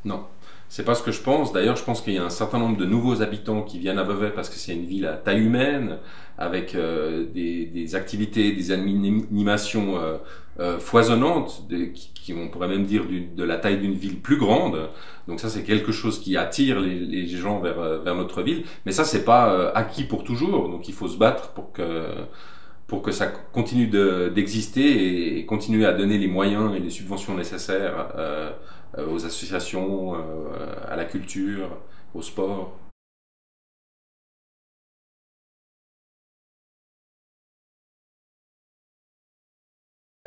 Non, c'est pas ce que je pense. D'ailleurs, je pense qu'il y a un certain nombre de nouveaux habitants qui viennent à Vevey parce que c'est une ville à taille humaine, avec des activités, des animations foisonnantes, on pourrait même dire de la taille d'une ville plus grande. Donc ça, c'est quelque chose qui attire les gens vers notre ville. Mais ça, c'est pas acquis pour toujours. Donc il faut se battre pour que ça continue d'exister et continuer à donner les moyens et les subventions nécessaires aux associations, à la culture, au sport.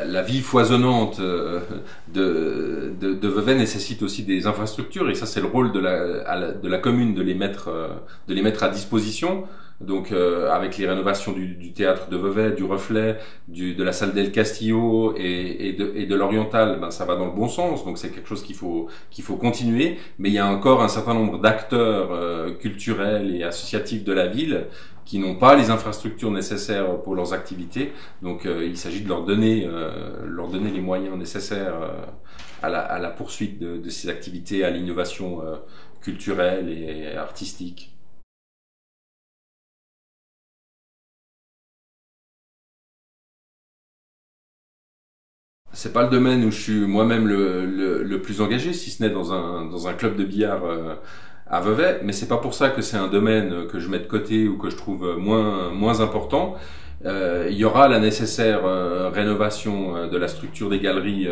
La vie foisonnante de Vevey nécessite aussi des infrastructures et ça c'est le rôle de la commune de les mettre à disposition. Donc avec les rénovations du théâtre de Vevey, du Reflet, de la salle d'El Castillo et de l'Oriental, ben, ça va dans le bon sens. Donc c'est quelque chose qu'il faut continuer. Mais il y a encore un certain nombre d'acteurs culturels et associatifs de la ville qui n'ont pas les infrastructures nécessaires pour leurs activités. Donc il s'agit de leur donner les moyens nécessaires à la poursuite de ces activités, à l'innovation culturelle et artistique. C'est pas le domaine où je suis moi-même le plus engagé, si ce n'est dans un club de billard à Vevey, mais c'est pas pour ça que c'est un domaine que je mets de côté ou que je trouve moins important. Il y aura la nécessaire rénovation de la structure des galeries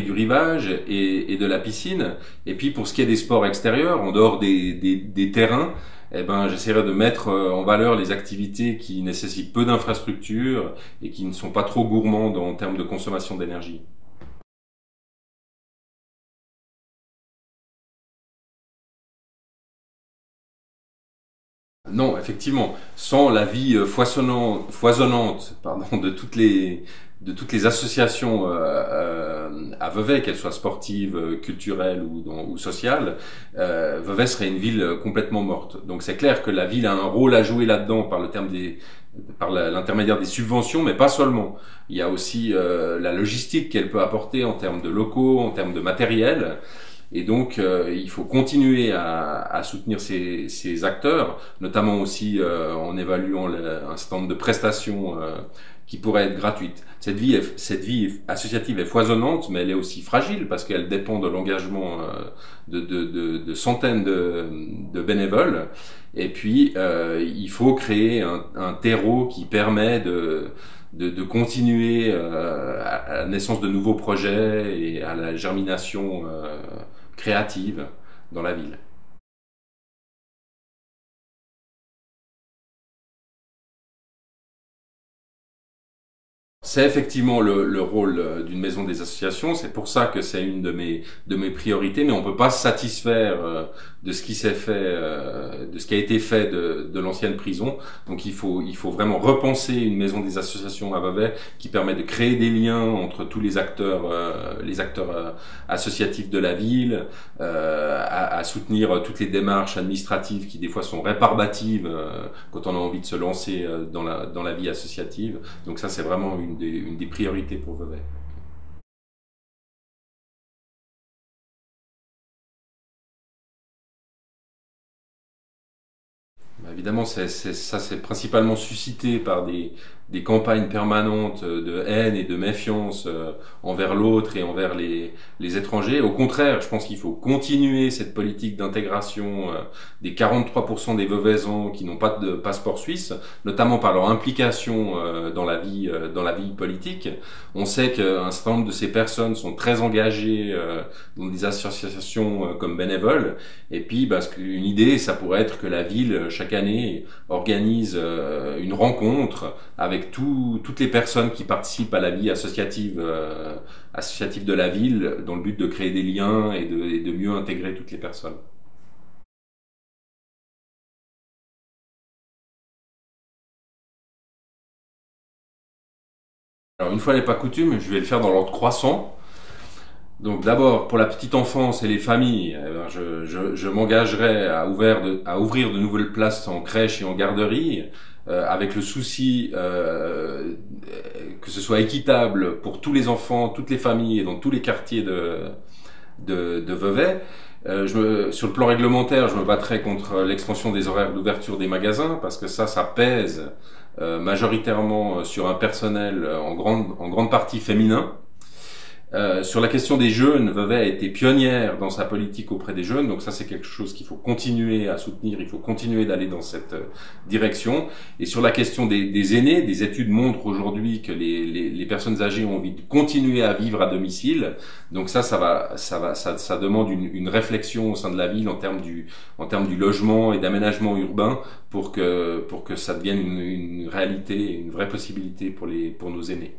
du rivage et de la piscine. Et puis pour ce qui est des sports extérieurs, en dehors des terrains, eh ben, j'essaierai de mettre en valeur les activités qui nécessitent peu d'infrastructures et qui ne sont pas trop gourmandes en termes de consommation d'énergie. Non, effectivement, sans la vie foisonnante, pardon, de toutes les associations à Vevey, qu'elles soient sportives, culturelles ou sociales, Vevey serait une ville complètement morte. Donc c'est clair que la ville a un rôle à jouer là-dedans par l'intermédiaire des subventions, mais pas seulement. Il y a aussi la logistique qu'elle peut apporter en termes de locaux, en termes de matériel. Et donc, il faut continuer à soutenir ces acteurs, notamment aussi en évaluant un certain nombre de prestations qui pourraient être gratuites. Cette vie associative est foisonnante, mais elle est aussi fragile parce qu'elle dépend de l'engagement de centaines de bénévoles. Et puis, il faut créer un terreau qui permet de continuer à la naissance de nouveaux projets et à la germination créative dans la ville. C'est effectivement le rôle d'une maison des associations. C'est pour ça que c'est une de mes priorités. Mais on peut pas se satisfaire de ce qui s'est fait, de ce qui a été fait de l'ancienne prison. Donc il faut vraiment repenser une maison des associations à Vevey qui permet de créer des liens entre tous les acteurs associatifs de la ville, à soutenir toutes les démarches administratives qui des fois sont réparbatives quand on a envie de se lancer dans la vie associative. Donc ça c'est vraiment une des priorités pour Vevey. Bah, évidemment, ça c'est principalement suscité par des campagnes permanentes de haine et de méfiance envers l'autre et envers les étrangers. Au contraire, je pense qu'il faut continuer cette politique d'intégration des 43% des Veuvaisans qui n'ont pas de passeport suisse, notamment par leur implication dans la vie politique. On sait qu'un certain nombre de ces personnes sont très engagées dans des associations comme bénévoles. Et puis, une idée, ça pourrait être que la ville, chaque année, organise une rencontre avec toutes les personnes qui participent à la vie associative de la ville, dans le but de créer des liens et de mieux intégrer toutes les personnes. Alors, une fois n'est pas coutume, je vais le faire dans l'ordre croissant. Donc d'abord, pour la petite enfance et les familles, eh ben, je m'engagerai à ouvrir de nouvelles places en crèche et en garderie, avec le souci que ce soit équitable pour tous les enfants, toutes les familles et dans tous les quartiers de Vevey. Sur le plan réglementaire, je me battrai contre l'extension des horaires d'ouverture des magasins, parce que ça pèse majoritairement sur un personnel en grande partie féminin. Sur la question des jeunes, Vevey a été pionnière dans sa politique auprès des jeunes, donc ça c'est quelque chose qu'il faut continuer à soutenir, il faut continuer d'aller dans cette direction. Et sur la question des aînés, des études montrent aujourd'hui que les personnes âgées ont envie de continuer à vivre à domicile, donc ça demande une réflexion au sein de la ville en termes du logement et d'aménagement urbain pour que ça devienne une réalité, une vraie possibilité pour nos aînés.